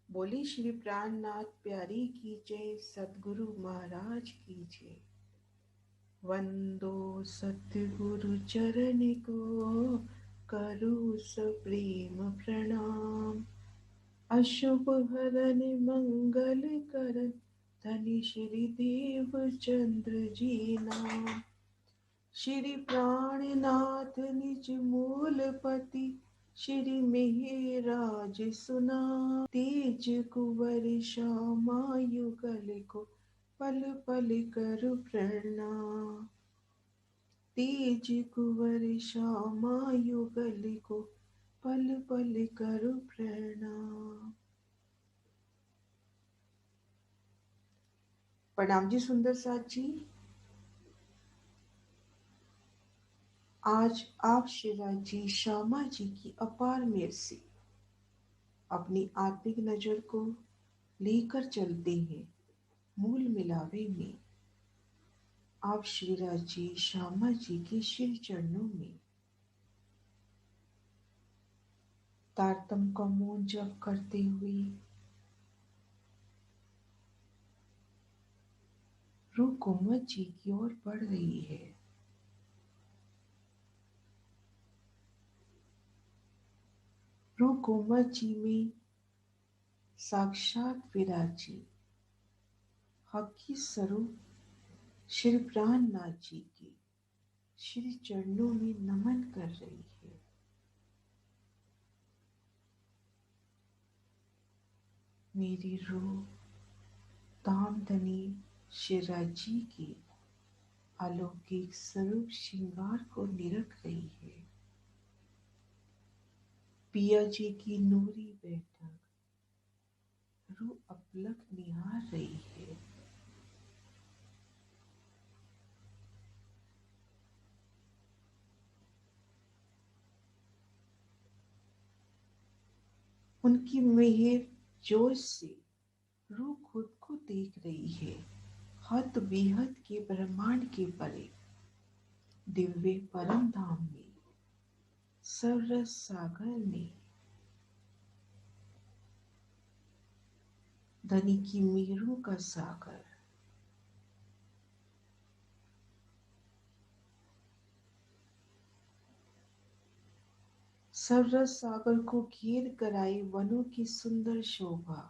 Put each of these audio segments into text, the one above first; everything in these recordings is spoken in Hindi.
बोली श्री प्राणनाथ प्यारी की जय, सतगुरु महाराज की जय। वंदो सतगुरु चरण को, करो सप्रेम प्रणाम। अशुभ हरन मंगल करन, धनि श्री देव चंद्र जी नाम। श्री प्राणनाथ निज मूलपति, श्री मेहराज सुना। तेज कुंवर श्यामा युगल को, पल पल कर प्रणाम। तेज कुंवर श्यामा युगल को, पल पल कर प्रणाम। प्रणाम जी सुंदर साथ जी। आज आप शिवराज जी श्यामा जी की अपार मेहर से अपनी आत्मिक नजर को लेकर चलते हैं मूल मिलावे में। आप शिवराज जी श्यामा जी के श्री चरणों में तारतम का मौन जप करते हुए रूह कुमत जी की ओर बढ़ रही है। रूह कुमत जी में साक्षात विराजी हकी स्वरूप श्री प्राणनाथ जी के श्री चरणों में नमन कर रही है। मेरी रूह धामधनी शिवराज जी की अलौकिक स्वरूप श्रृंगार को निरख रही है। पिया जी की नूरी बैठक रूह अपलक निहार रही है। उनकी मेहर जोश से रूह खुद को देख रही है। हद बेहद के ब्रह्मांड के परे दिव्य परम धाम में, सरस सागर में धनी की मेहरों का सागर। सरस सागर को घेर कर आई वनों की सुंदर शोभा,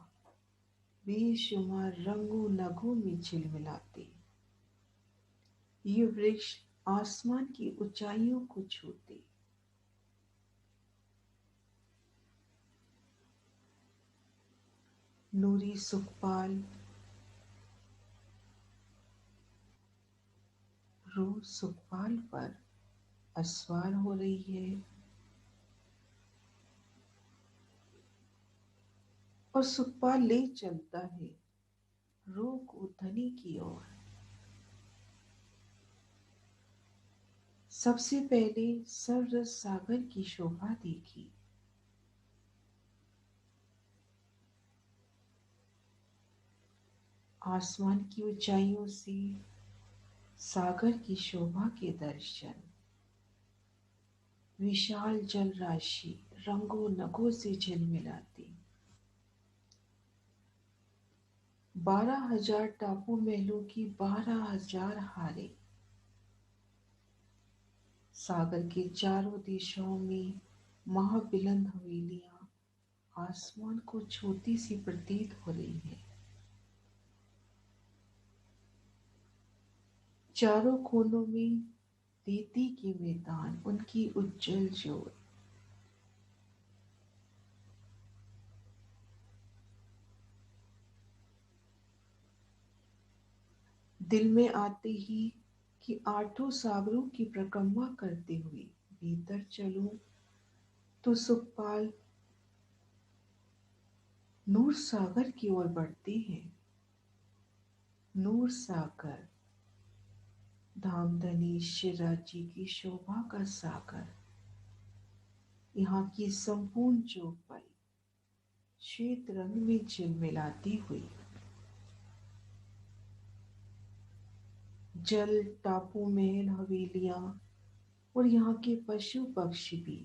बेशुमार रंगों नगों में झिलमिलाते। ये वृक्ष आसमान की ऊंचाइयों को छूते। नूरी सुखपाल रूह सुखपाल पर अस्वार हो रही है और सुखपाल ले चलता है रूह को धनी की ओर। सबसे पहले सरस सागर की शोभा देखी। आसमान की ऊंचाइयों से सागर की शोभा के दर्शन। विशाल जल राशि रंगों नगों से झिलमिलाती। 12,000 टापू महलों की 12,000 हारे। सागर के चारों दिशाओं में महाबिलंद हवेलियां आसमान को छोटी सी प्रतीत हो रही है। चारों कोनों में रेती के मैदान, उनकी उज्जवल ज्योत। दिल में आते ही कि आठों सागरों की परिक्रमा करते हुए भीतर चलूं तो सुखपाल नूर सागर की ओर बढ़ते हैं। नूर सागर धामधनी शिवराज की शोभा का सागर। यहाँ की संपूर्ण चौपाई श्वेत रंग में झिलमिलाती हुई। जल टापू महल हवेलियां और यहाँ के पशु पक्षी भी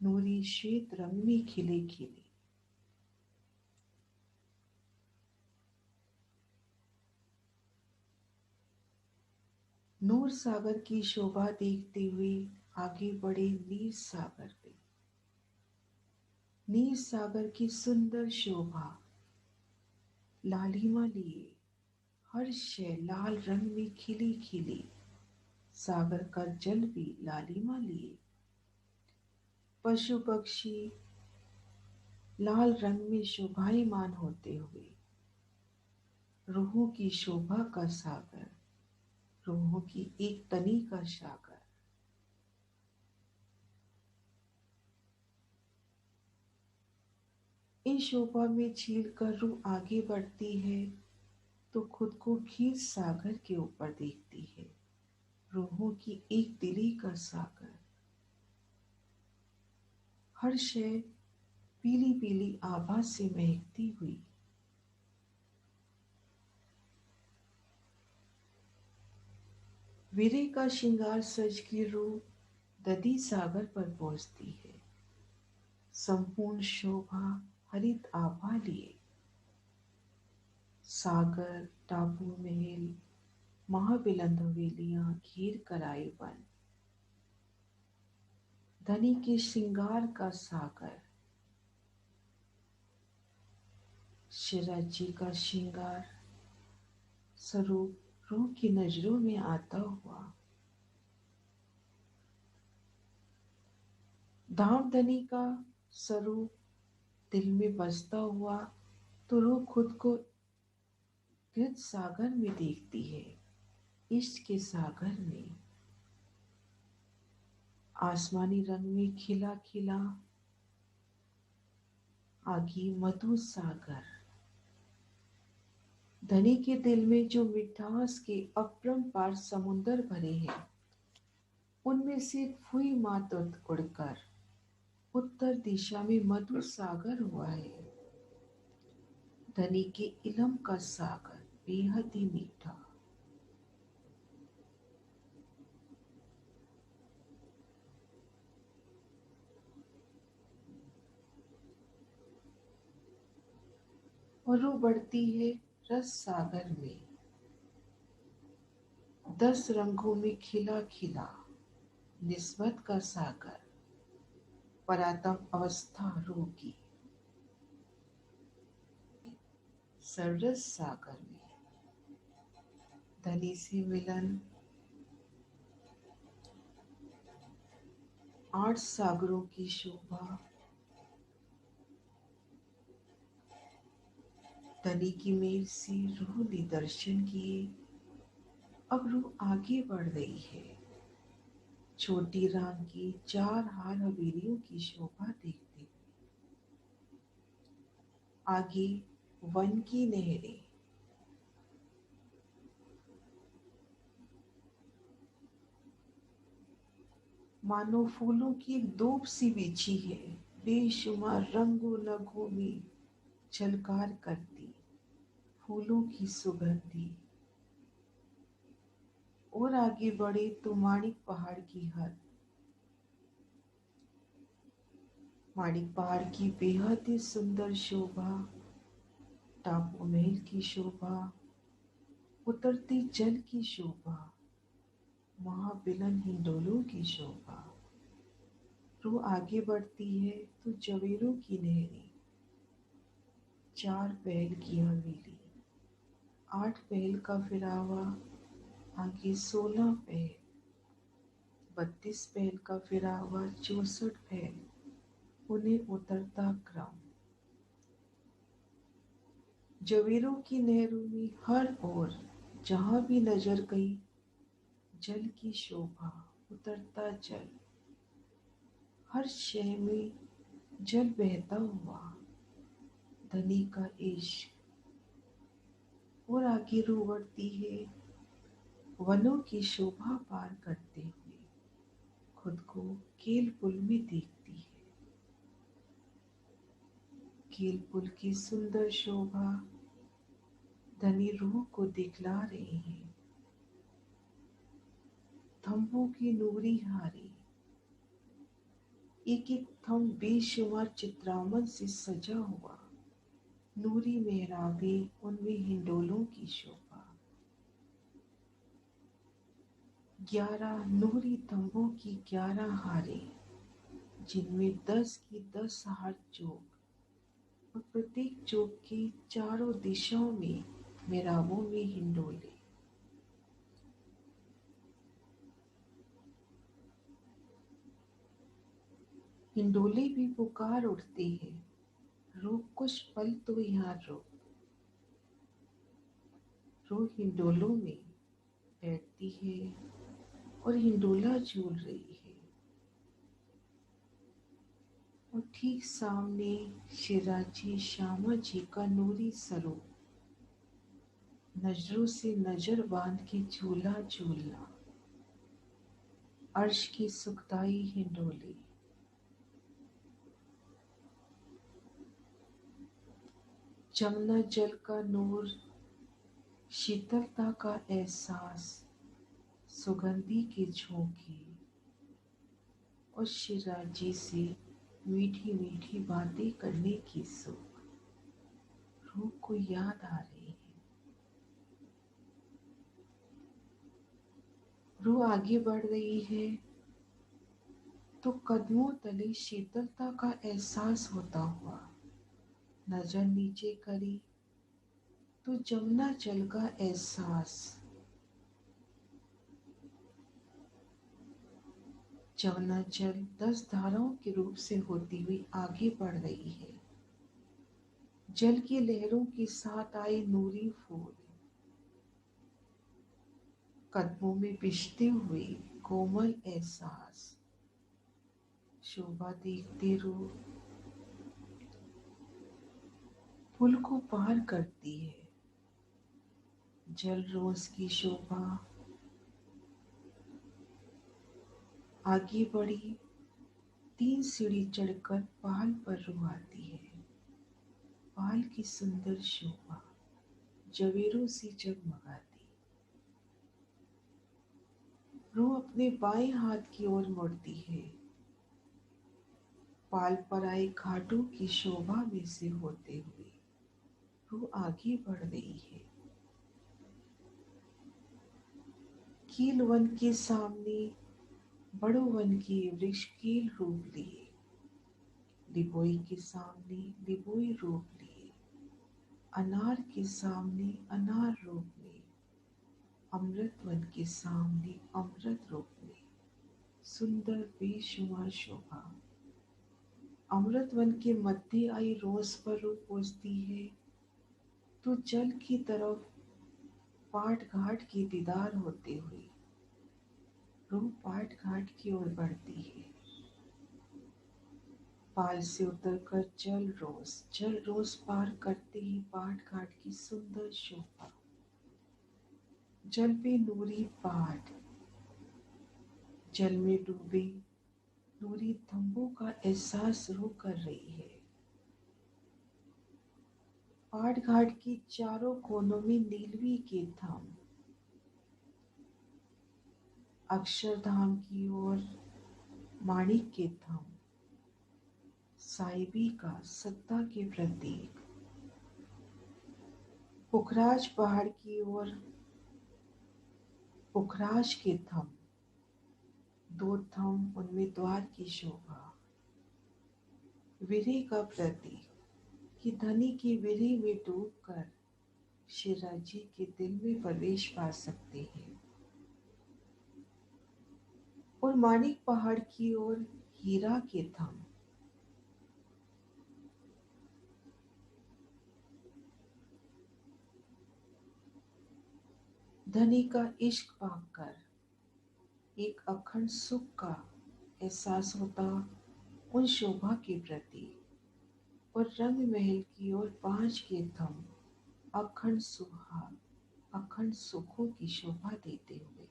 नूरी श्वेत रंग में खिले खिले। नूर सागर की शोभा देखते हुए आगे बढ़े नीर सागर पे। नीर सागर की सुंदर शोभा लालिमा लिए, हर शय लाल रंग में खिली खिली, सागर का जल भी लालिमा लिए। पशु पक्षी लाल रंग में शोभायमान होते हुए, रूहों की शोभा का सागर, रूहों की एक तनी का सागर। इन शोभा में छील कर रूह आगे बढ़ती है तो खुद को खीर सागर के ऊपर देखती है, रूहों की एक दिली का सागर। हर शय पीली पीली आभा से महकती हुई, वीरे का श्रृंगार सज की रूह दधी सागर पर पहुंचती है। संपूर्ण शोभा हरित आभा लिए, सागर टापू महल महाबिलंद हवेलियां घेर कर आए वन। धनी के श्रृंगार का सागर, शिवराज जी का श्रृंगार स्वरूप रूह की नजरों में आता हुआ, धाम धनी का स्वरूप दिल में बसता हुआ तो रूह खुद को कृत सागर में देखती है, इश्क के सागर में। आसमानी रंग में खिला खिला आगे मधु सागर। धनी के दिल में जो मिठास के अपरंपार समुंदर भरे हैं, उनमें से एक फुई मातुत उड़कर उत्तर दिशा में मधु सागर हुआ है। धनी के इलम का सागर बेहद ही मीठा। और वो बढ़ती है रस सागर में, 10 रंगों में खिला खिला निस्बत का सागर, परातम अवस्था रूह की सररस सागर में। धनी से मिलन 8 सागरों की शोभा। धनी की मेल से रूह ने दर्शन किए, अब रूह आगे बढ़ रही है। छोटी राम की 4 हार हवेलियों की शोभा देखते हुए आगे वन की नहरें, मानो फूलों की एक दोप सी बिछी है, बेशुमार रंगों नगों में झलकार करती, फूलों की सुगंधी। और आगे बढ़े तो माणिक पहाड़ की हद, माणिक पहाड़ की बेहद ही सुंदर शोभा, टापू महल की शोभा, उतरती जल की शोभा, महाबिलन हिंडोलों की शोभा। रूह आगे बढ़ती है तो जवेरों की नहरें, 4 पहल की हवेली, 8 पहल का फिरावा, आगे 16 पहल, 32 पहल का फिरावा, 64 पहल, उन्हें उतरता क्रम। जवेरों की नहरों में हर ओर जहां भी नजर गई, जल की शोभा, उतरता जल, हर शय में जल बहता हुआ, धनी का इश्क। और आगे रूह बढ़ती है वनों की शोभा पार करते हुए, खुद को केल पुल में देखती है। केल पुल की सुंदर शोभा धनी रूह को दिखला रही है। थंबों की नूरी हारी, एक एक थंब बेशुमार चित्रामन से सजा हुआ, नूरी मेहराबे, उनमें हिंडोलों की शोभा। 11 नूरी तंबू की 11 हारें, जिनमें 10 की 10 हार चौक और प्रत्येक चौक की चारों दिशाओं में मेहराबों में हिंडोले। हिंडोले भी पुकार उठते हैं, रुक कुछ पल तो यहाँ रुक। रूह हिंडोलों में बैठती है और हिंडोला झूल रही है, और ठीक सामने शिराजी श्यामा जी का नूरी स्वरूप नजरों से नजर बांध के झूला झूलना। अर्श की सुखदाई हिंडोले। जमुना जल का नूर, शीतलता का एहसास, सुगंधी के झोंके और शिराजी से मीठी मीठी बातें करने की सुख रूह को याद आ रही है। रूह आगे बढ़ रही है तो कदमों तले शीतलता का एहसास होता हुआ नजर नीचे करी तो जमुना जल का एहसास। जमुना जल 10 धाराओं के रूप से होती हुई आगे बढ़ रही है। जल की लहरों के साथ आए नूरी फूल कदमों में बिछते हुए कोमल एहसास। शोभा देखते रूह पुल को पार करती है। जल रोज की शोभा आगे बढ़ी, 3 सीढ़ी चढ़कर पाल पर रूह आती है। पाल की सुंदर शोभा जवेरों से जगमगाती। रूह अपने बाएं हाथ की ओर मुड़ती है। पाल पर आए घाटों की शोभा में से होते हुए रूह आगे बढ़ रही है। कील वन के सामने बड़ो वन के वृक्ष कील रूप लिए। लिबोई के सामने लिबोई रूप लिए। अनार के सामने अनार रूप में। अमृत वन के सामने अमृत रूप में। सुंदर बेशुमार शोभा। अमृत वन के मध्य आई रोज पर रूह पहुंचती है तो जल की तरफ पाट घाट की दीदार होते हुए रूह पाट घाट की ओर बढ़ती है। पाल से उतरकर जल रोज पार करते ही पाट घाट की सुंदर शोभा। जल पे नूरी पाट, जल में डूबे नूरी तंबू का एहसास रूह कर रही है। पाट घाट के चारों कोनों में नीलवी के थम। अक्षरधाम की ओर माणिक के थम। साहिबी का सत्ता के प्रतीक। पुखराज पहाड़ की ओर पुखराज के थम। 2 थम, उनमें द्वार की शोभा। वीरे का प्रतीक कि धनी की वीरे में डूबकर शिराजी के दिल में प्रवेश पा सकते हैं। और माणिक पहाड़ की ओर हीरा के थम। धनी का इश्क पाकर एक अखंड सुख का एहसास होता उन शोभा के प्रति। और रंग महल की ओर 5 के थम अखंड सुहाग, अखंड सुखों की शोभा देते हुए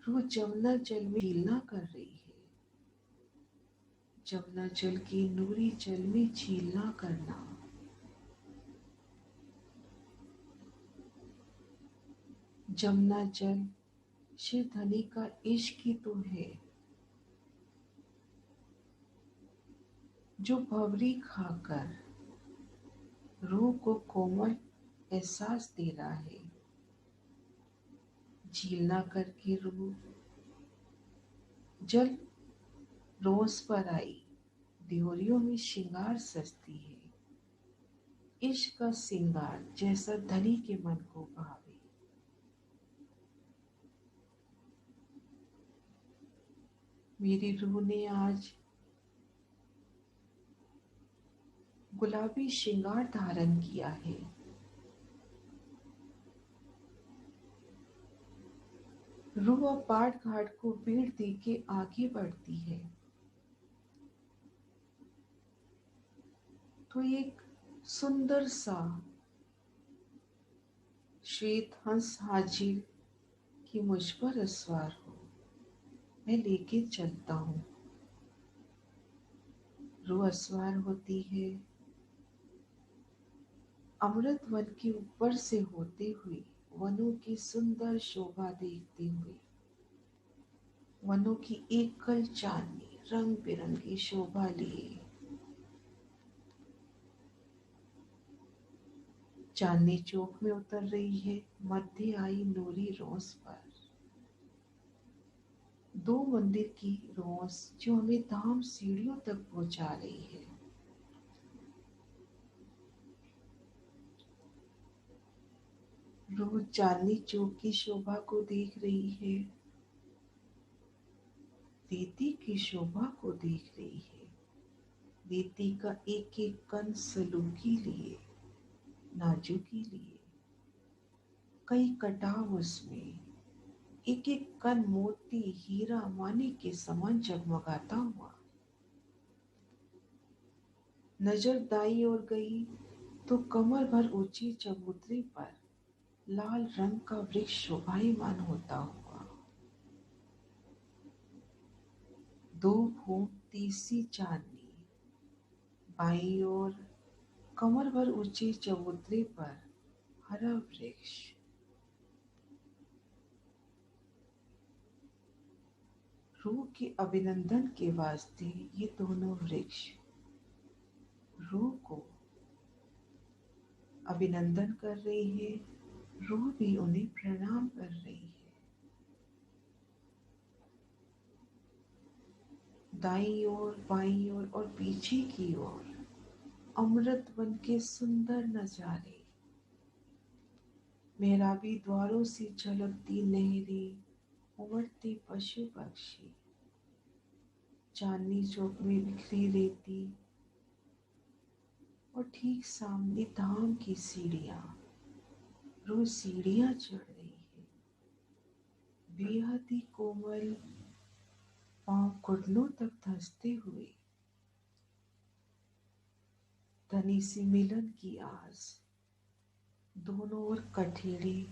रूह जमुना जल में झीलना कर रही है। जमुना जल की नूरी जल में झीलना करना। जमुना जल शिव धनी का इश्क ही तो है जो भंवरी खाकर रूह को कोमल एहसास दे रहा है। झील ना करके रूह जल रोज पर आई, ड्योरियों में श्रृंगार सजती है। इश्क का सिंगार जैसा धनी के मन को भावे। मेरी रूह ने आज गुलाबी श्रृंगार धारण किया है। रूह अब बाट घाट को भीड़ दे के आगे बढ़ती है, तो एक सुंदर सा श्वेत हंस हाजिर कि मुझ पर असवार हो, मैं लेके चलता हूँ। रूह असवार होती है, अमृत वन के ऊपर से होते हुए, वनों की सुंदर शोभा देखते हुए। वनों की एकल चांदनी रंग बिरंगी शोभा लिए चांदनी चौक में उतर रही है, मध्य आई नूरी रोज पर। दो मंदिर की रोज जो हमें धाम सीढ़ियों तक पहुंचा रही है। रोज चांदनी चौक की शोभा को देख रही है, दीदी की शोभा को देख रही है। दीदी का एक एक कण सलूकी लिए, नाजुकी लिए, कई कटाव उसमें, एक एक कण मोती हीरा मानिक के समान जगमगाता हुआ। नजर दाई ओर गई तो कमर भर ऊंची चबूतरे पर लाल रंग का वृक्ष शोभायमान होता हुआ। दो फूटती सी चांदनी, बाईं ओर कमर भर ऊंचे चबूतरे पर हरा वृक्ष। रूह के अभिनंदन के वास्ते ये दोनों वृक्ष रूह को अभिनंदन कर रही है, रूह भी उन्हें प्रणाम कर रही है। दाईं ओर, बाईं ओर और पीछे की ओर अमृत वन के सुंदर नजारे, मेहराबी द्वारों से झलकती नहरें, उमड़ते पशु पक्षी, चांदनी चौक में बिखरी रेती और ठीक सामने धाम की सीढ़ियां। रोज सीढ़ियां चढ़ रही है, बेहद ही कोमल पांव घुटनों तक धंसते हुए। धनी सी मिलन की आस, दोनों ओर कठेड़े,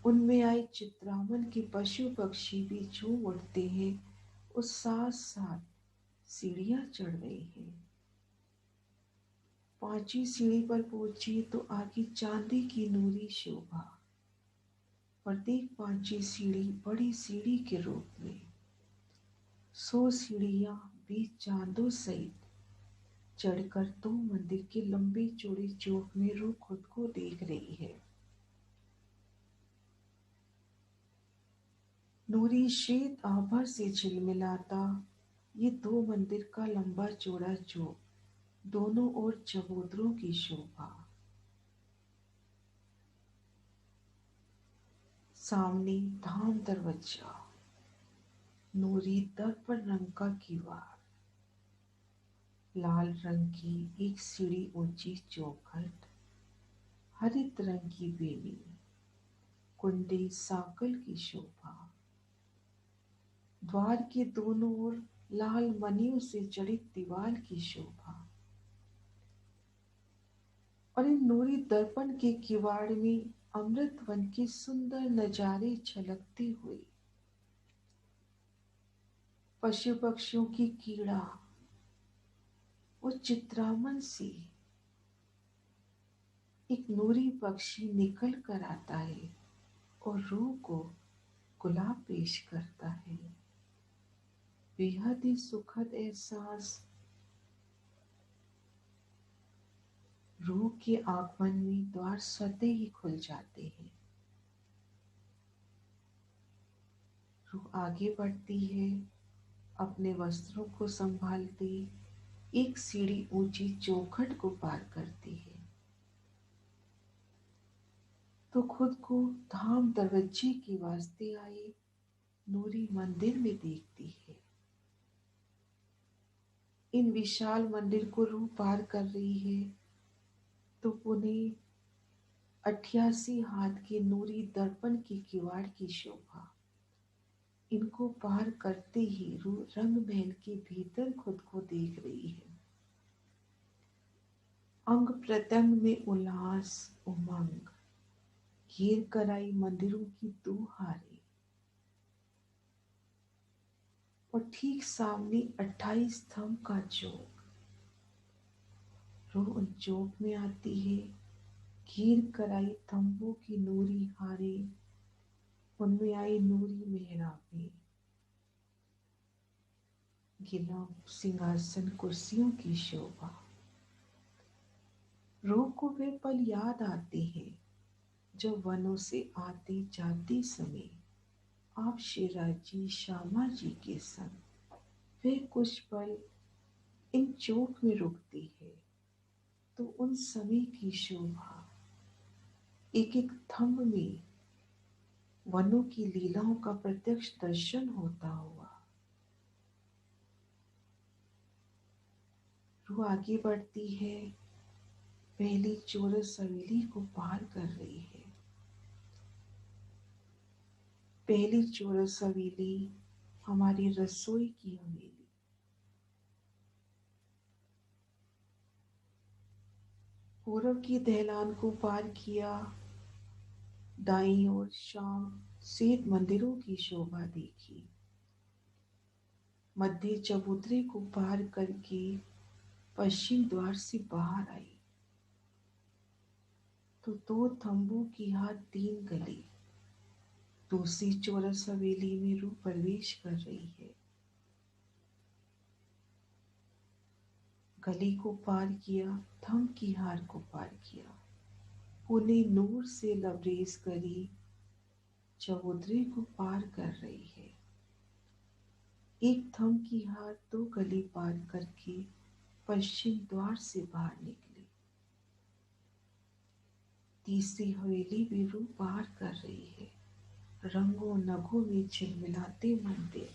उनमें आई चित्रामन के पशु पक्षी भी झूम उठते हैं और साथ साथ सीढ़ियां चढ़ रही है। पांचवी सीढ़ी पर पहुंची तो आगे चांदी की नूरी शोभा। प्रत्येक पांचवी सीढ़ी बड़ी सीढ़ी के रूप में 100 सीढ़ियां भी चांदों सहित चढ़कर दो मंदिर के लंबे चौड़े चौक में रूह खुद को देख रही है। नूरी श्वेत आभा से झिलमिलाता ये दो मंदिर का लंबा चौड़ा चौक, दोनों ओर चबूतरों की शोभा। सामने धाम दरवाजा, नूरी दर्पण रंग का किवाड़, लाल रंग की एक सीढ़ी ऊंची चौखट, हरित रंग की बेली, कुंडे साकल की शोभा। द्वार के दोनों ओर लाल मनियों से जड़ित दीवार की शोभा और इन नूरी दर्पण के किवाड़ में अमृत वन के सुंदर नजारे झलकते हुए। पशु पक्षियों की कीड़ा और चित्रामन से एक नूरी पक्षी निकल कर आता है और रूह को गुलाब पेश करता है। बेहद ही सुखद एहसास रूह के आगमन में द्वार स्वतः ही खुल जाते हैं। रूह आगे बढ़ती है, अपने वस्त्रों को संभालती एक सीढ़ी ऊंची चौखट को पार करती है तो खुद को धाम दरवाजे के वास्ते आए नूरी मंदिर में देखती है। इन विशाल मंदिर को रूह पार कर रही है तो पुनः 88 हाथ के नूरी दर्पण की किवाड़ की शोभा। इनको पार करते ही रूह रंग महल के भीतर खुद को देख रही है। अंग प्रत्यंग में उल्लास उमंग, घेर कराई मंदिरों की दो हारे और ठीक सामने 28 स्तंभ का चौक। रूह उन चौक में आती है, घेर कराई तंबू की नूरी हारे, उनमें आई नूरी मेहराबें, गिलाफ सिंहासन कुर्सियों की शोभा। रूह को वे पल याद आते हैं जब वनों से आते जाते समय आप शिराजी श्यामा जी के संग वे कुछ पल इन चौक में रुकती है तो उन समय की शोभा, एक एक थंब में वनों की लीलाओं का प्रत्यक्ष दर्शन होता हुआ। रूह आगे बढ़ती है, पहली चौरस हवेली को पार कर रही है। पहली चौरस हवेली हमारी रसोई की हवेली। पूर्व की दहलान को पार किया, दाईं ओर शाम श्वेत मंदिरों की शोभा देखी। मध्य चबूतरे को पार करके पश्चिम द्वार से बाहर आई तो दो तंबू की हाथ तीन गली दूसरी चौरस हवेली में रूह प्रवेश कर रही है। गली को पार किया, थंब की हार को पार किया, पुनः नूर से लबरेज करी चबूतरे को पार कर रही है। एक थंब की हार दो गली पार करके पश्चिम द्वार से बाहर निकली। तीसरी हवेली भी रूह पार कर रही है, रंगों नगों में झिलमिलाते मंदिर।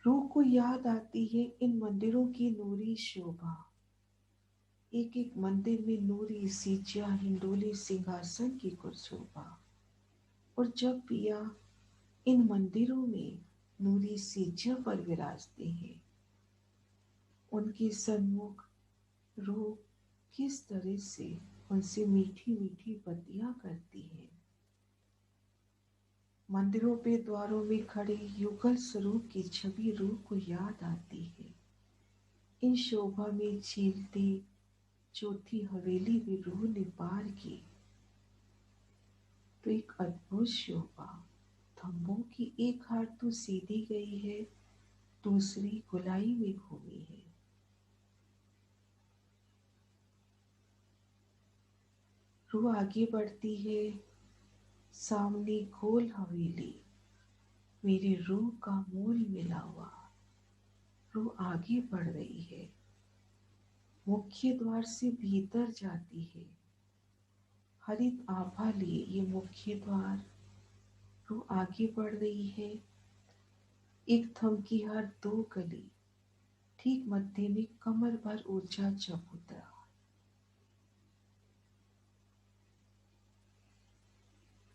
रूह को याद आती है इन मंदिरों की नूरी शोभा। एक एक मंदिर में नूरी सीचा हिंडोले सिंहासन की कुर्शोभा। और जब पिया इन मंदिरों में नूरी सीचा पर विराजते हैं, उनके सन्मुख रूह किस तरह से उनसे मीठी मीठी बातें करती है। मंदिरों पे द्वारों में खड़े युगल स्वरूप की छवि रूह को याद आती है। इन शोभा में झीलते चौथी हवेली भी रूह ने पार की तो एक अद्भुत शोभा। थंबों की एक हार तो सीधी गई है, दूसरी गोलाई में घूमी है। रूह आगे बढ़ती है, सामने गोल हवेली, मेरी रूह का मूल मिला हुआ। रूह आगे बढ़ रही है, मुख्य द्वार से भीतर जाती है। हरित आभा लिए ये मुख्य द्वार। रूह आगे बढ़ रही है, एक थंब की हर दो गली, ठीक मध्य में कमर भर ऊंचा चबूतरा।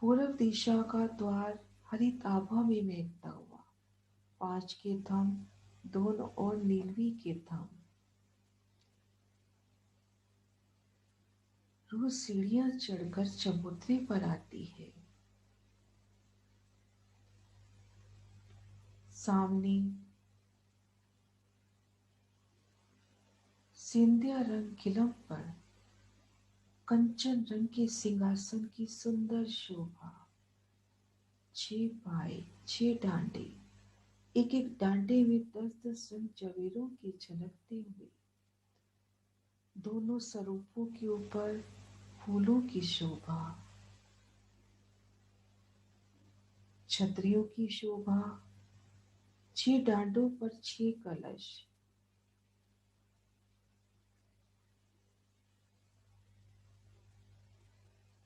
पूर्व दिशा का द्वार हरित आभा में महकता हुआ, 5 के थंब दोनों ओर नीलवी के थंब। रूह सीढ़ियां चढ़कर चबूतरे पर आती है। सामने सिंधिया रंग किलम पर कंचन रंग के सिंहासन की सुंदर शोभा। 6 पाए 6 डांडे, एक एक डांडे में 10-10 रंग जवेरों के झलकते हुए। दोनों स्वरूपों के ऊपर फूलों की शोभा। छतरियों की शोभा, 6 डांडों पर 6 कलश,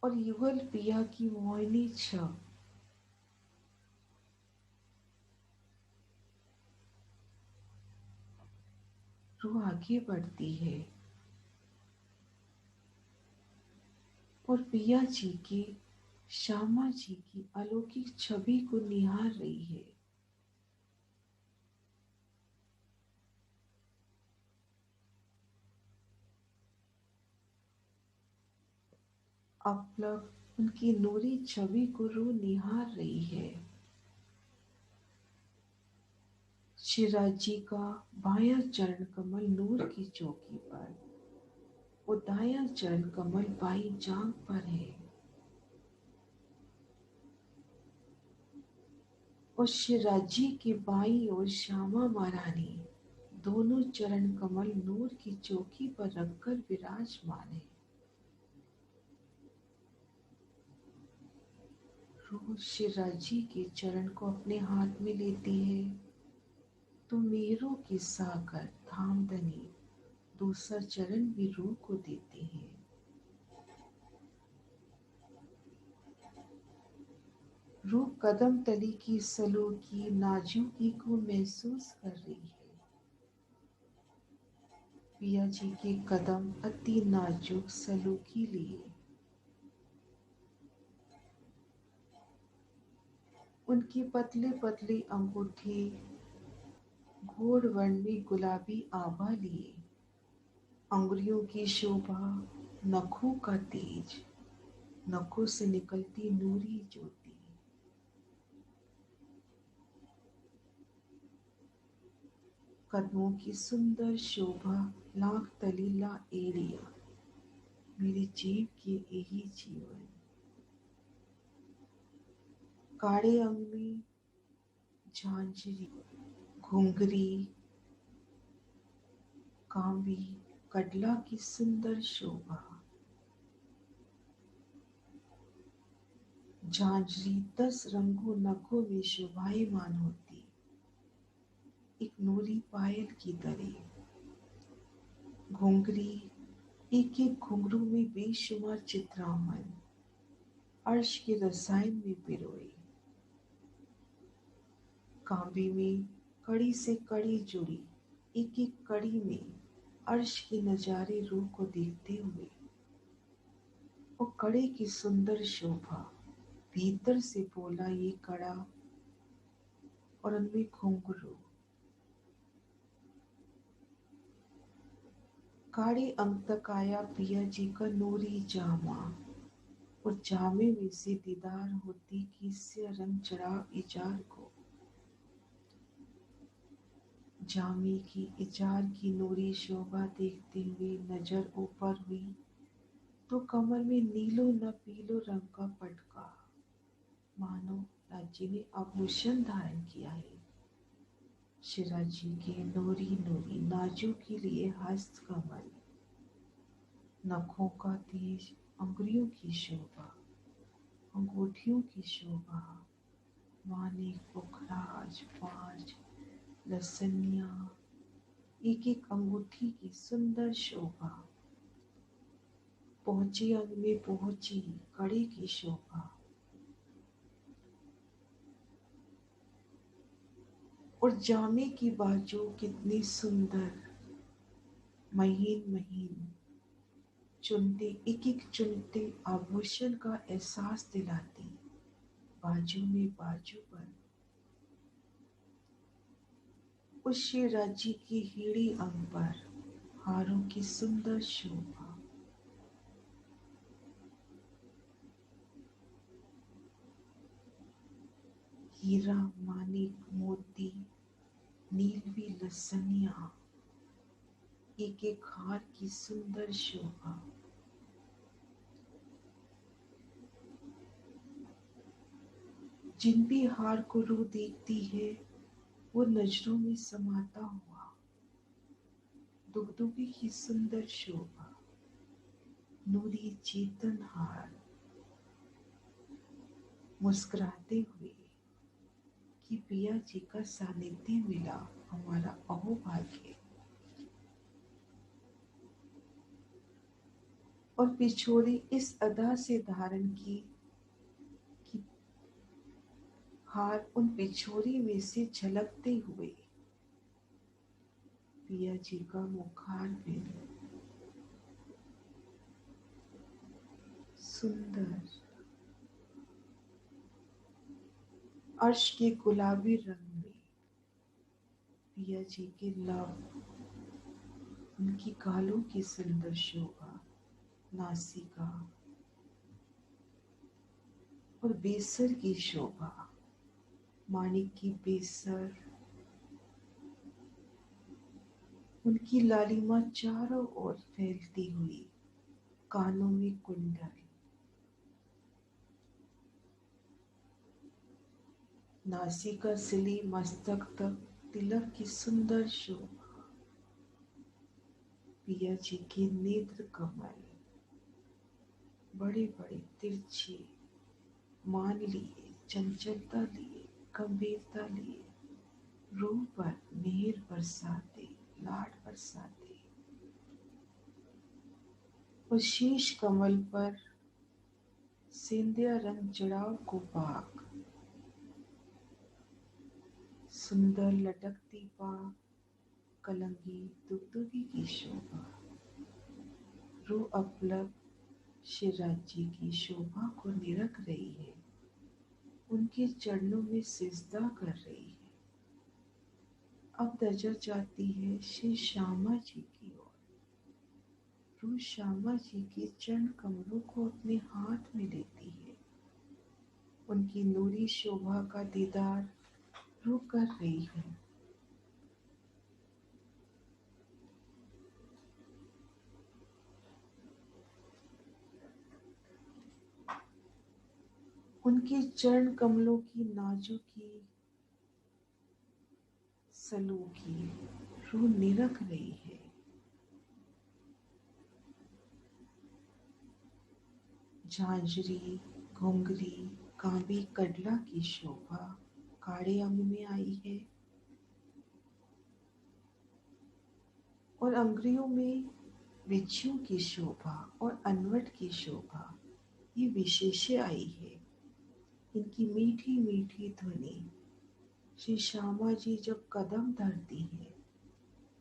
और युगल पिया की मोहिनी छब। रूह आगे बढ़ती है और पिया जी की, श्यामा जी की अलौकिक छवि को निहार रही है। अपलक उनकी नूरी छवि को रूह निहार रही है। शिवराज जी का बायां चरण कमल नूर की चौकी पर, वो दायां चरण कमल बाई जांग पर है। और शिवराज जी की बाई और श्यामा महारानी दोनों चरण कमल नूर की चौकी पर रखकर विराजमान है। रूह शिवराज जी के चरण को अपने हाथ में लेती है तो मेरों की सागर धामधनी दूसरा चरण भी रूह को देती है। रूह कदम तली की सलूकी नाजुकी को महसूस कर रही है। पिया जी के कदम अति नाजुक सलूकी लिए, उनकी पतले पतली अंगूठी घोड़ वर्ण में गुलाबी आभा लिए, अंगुलियों की शोभा, नखों का तेज, नखों से निकलती नूरी ज्योति। कदमों की सुंदर शोभा, लाख तलीला एड़िया, मेरी जीव के यही जीवन। काड़े अंग में झांझरी, घुंघरी, कांबी, कडला की सुंदर शोभा। झांझरी 10 रंगों नखों में शोभायमान होती, एक नूरी पायल की तरह। घुंघरी एक एक घुंघरू में बेशुमार चित्रामन, अर्श के रसायन में पिरोए। कांबी में कड़ी से कड़ी जुड़ी, एक एक कड़ी में अर्श के नजारे रूह को देखते हुए। वो कड़े की सुंदर शोभा, भीतर से बोला ये कड़ा और उनमें घुंघरू। काड़े अंक तक आया पिया जी का नूरी जामा, और जामे में से दीदार होती किससे रंग चढ़ा इजार को। जामे की इजार की नूरी शोभा देखते हुए नजर ऊपर हुई तो कमर में नीलो न पीलो रंग का पटका, मानो राज्य ने आभूषण धारण किया है। शिवराज जी के नूरी नूरी नाजों के लिए हस्त कमल, नखों का तेज, अंगुलियों की शोभा, अंगूठियों की शोभा, मानिक, पुखराज, पांच, लसनिया, एक एक अंगूठी की सुंदर शोभा। पहुंची अंग में पहुंची कड़ी की शोभा, और जामे की बाजू कितनी सुंदर, महीन महीन चुनते, एक एक चुनते आभूषण का एहसास दिलाती। बाजू में बाजू पर उस राज्य की हीड़ी अंग पर हारों की सुंदर शोभा। हीरा, मानिक, मोती, नीलवी, लसनिया, एक एक हार की सुंदर शोभा। जिन भी हार को रूह देखती है वो नजरों में समाता हुआ दुगदुगी की सुंदर शोभा, नूरी चेतन हार, मुस्कुराते हुए कि पिया जी का सानिध्य मिला हमारा अहोभाग्य। और पिछोड़ी इस अदा से धारण की कि हार उन पिछोड़ी में से झलकते हुए पिया जी का मुखार बिंद सुंदर अर्श के गुलाबी रंग में पिया जी के लव, उनकी गालों की सुंदर शोभा, नासिका और बेसर की शोभा, माणिक की बेसर, उनकी लालिमा चारों ओर फैलती हुई, कानों में कुंडल, नासिका से ली मस्तक तक तिलक की सुंदर शोभा, पिया जी के नेत्र कमल बड़े बड़े तिरछे, मान लिए, चंचलता लिए, गंभीरता लिए, रूह पर मेहर बरसाते, लाड बरसाते, और शीश कमल पर सिंधिया रंग जड़ाव को पाक, सुंदर लटकती पाक, कलंगी दुगदुगी की शोभा, रूह अपलक शिवराज की शोभा को निरख रही है, उनके चरणों में सिजदा कर रही है। अब नजर जाती है श्री श्यामा जी की ओर। रूह श्यामा जी के चरण कमलों को अपने हाथ में लेती है, उनकी नूरी शोभा का दीदार रूह कर रही है। उनके चरण कमलों की नाजुकी सलूकी रूह निरख रही है। झांझरी, घुंघरी, कांबी कडला की शोभा काड़े अंग में आई है, और अंगुरियों में बिच्छू की शोभा और अनवट की शोभा ये विशेष आई है। इनकी मीठी मीठी ध्वनि श्री श्यामा जी जब कदम धरती है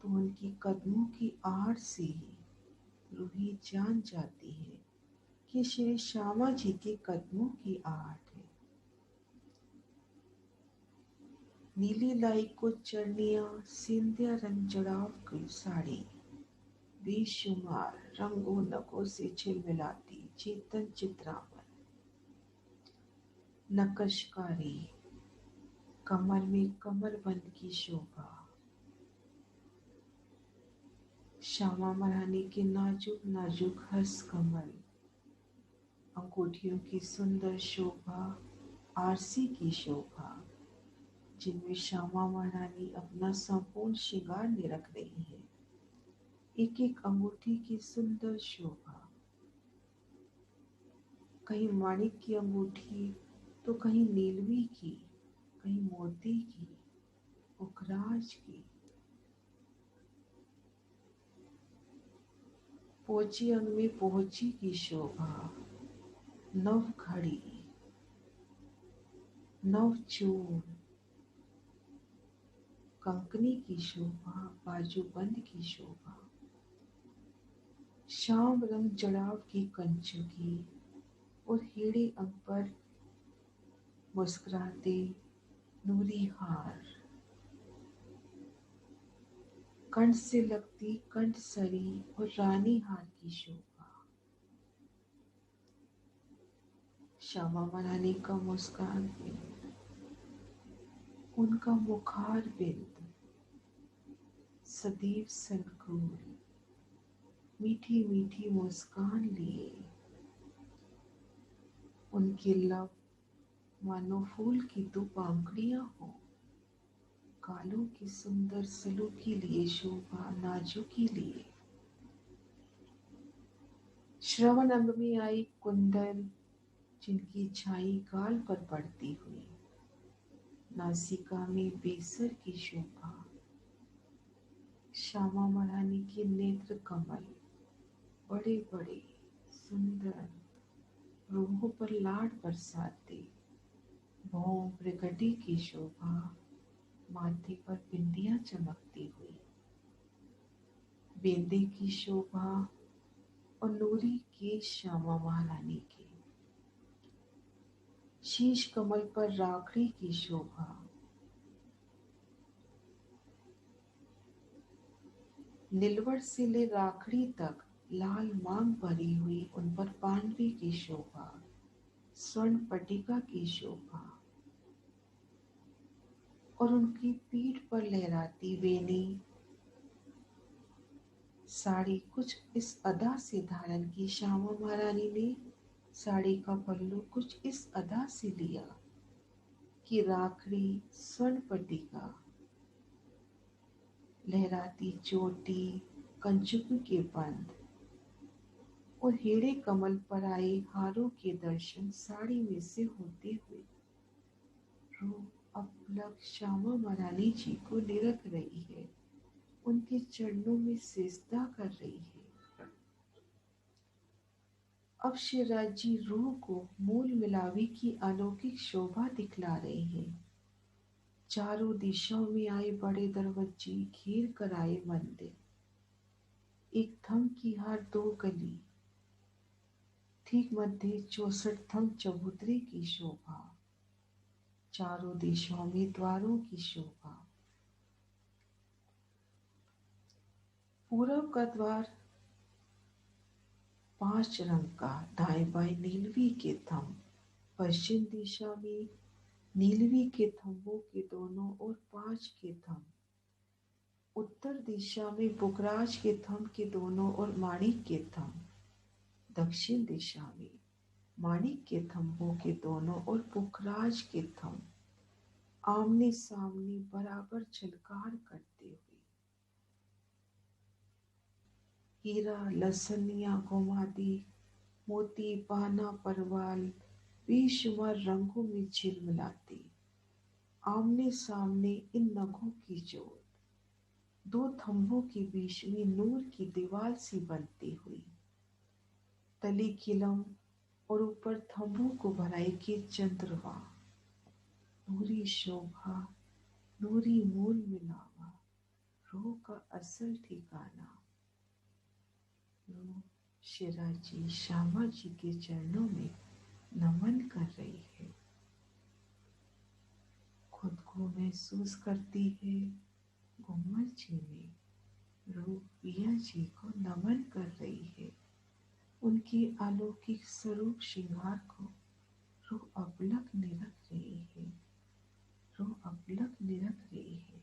तो उनकी कदमों की आड़ से ही रूही जान जाती है कि श्री श्यामा जी के कदमों की आहट है। नीली लाई को चरनिया सिंधिया रंग जड़ाव की साड़ी बेशुमार रंगों नगों से झिलमिलाती चेतन चित्रावन, नकशकारी कमर में कमरबंद की शोभा, श्यामा महारानी के नाजुक नाजुक हस्त कमल, अंगूठियों की सुंदर शोभा, आरसी की शोभा, जिनमें श्यामा महारानी अपना संपूर्ण श्रृंगार निरख रही है। एक एक अंगूठी की सुंदर शोभा, कहीं माणिक की अंगूठी तो कहीं नीलवी की, कहीं मोती की, पुखराज की, पोची अंग में पोची की शोभा, नव घड़ी, नव चूड़, कंकनी की शोभा, बाजूबंद की शोभा, श्याम रंग जड़ाव की कंचुकी और हीरे अंग पर मुस्कुराते नूरी हार, कंठ से लगती कंठ सरी और रानी हार की शोभा, श्यामा महारानी का मुस्कान बिंद, उनका मुखार बिंद सदैव संकुल, मीठी मीठी मुस्कान लिए, उनके लब मानो फूल की दो पांखड़ियां हो, कालों की सुंदर सलूकी लिए शोभा नाजुकी लिए, श्रवण अंग में आई कुंडल जिनकी छाई गाल पर पड़ती हुई, नासिका में बेसर की शोभा, श्यामा महारानी के नेत्र कमल बड़े बड़े सुंदर, रूहों पर लाड बरसाते, भौं प्रकटी की शोभा, माथे पर बिंदियां चमकती हुई, बेंदे की शोभा और नूरी केश श्यामा महारानी के, शीश कमल पर राखड़ी की शोभा, नीलवट से ले राखड़ी तक लाल मांग भरी हुई, उन पर पांडवी की शोभा, स्वर्ण पटिका की शोभा और उनकी पीठ पर लहराती वेणी साड़ी कुछ इस अदा से धारण की। श्यामा महारानी ने साड़ी का पल्लू कुछ इस अदा से लिया कि राखड़ी, स्वर्ण पटिका, लहराती चोटी, कंचुक के बंद और हेड़े कमल पर आए हारों के दर्शन साड़ी में से होते हुए रूह अपलक श्यामा महारानी जी को निरख रही है, उनके चरणों में सिजदा कर रही है। अब शिवराज जी रूह को मूल मिलावे की अलौकिक शोभा दिखला रहे हैं। चारों दिशाओं में आए बड़े दरवाजे घेर कर आए मंदिर, एक थम की हर दो गली, ठीक मध्य 64 थम चबूतरे की शोभा, चारों दिशाओं में द्वारों की शोभा। पूरब का द्वार 5 रंग का, दाएं बाएं नीलवी के थम, पश्चिम दिशा में नीलवी के थम्बों के दोनों ओर 5 के थम, उत्तर दिशा में पुखराज के थंब के दोनों ओर माणिक के थंब, दक्षिण दिशा में माणिक के थंबों के दोनों ओर पुखराज के थंब, आमने सामने बराबर झलकार करते हुए। हीरा, लसनिया, गोमादी, मोती, पाना, परवाल बेशुमार रंगों में झिलमिलाते, आमने सामने इन नगों की जोड़ दो थंबों के बीच में नूर की दीवार सी बनती हुई, तली किलम और ऊपर थंबों को भराई के चंद्रमा, नूरी शोभा, नूरी मूल मिलावा, रूह का असल ठिकाना। रूह शिराजी श्यामा जी के चरणों में नमन कर रही है, खुद को महसूस करती है गुम्मत जी में। रूह पिया जी को नमन कर रही है, उनके अलौकिक स्वरूप श्रृंगार को रूह अपलक निरख रही है, रूह अपलक निरख रही है।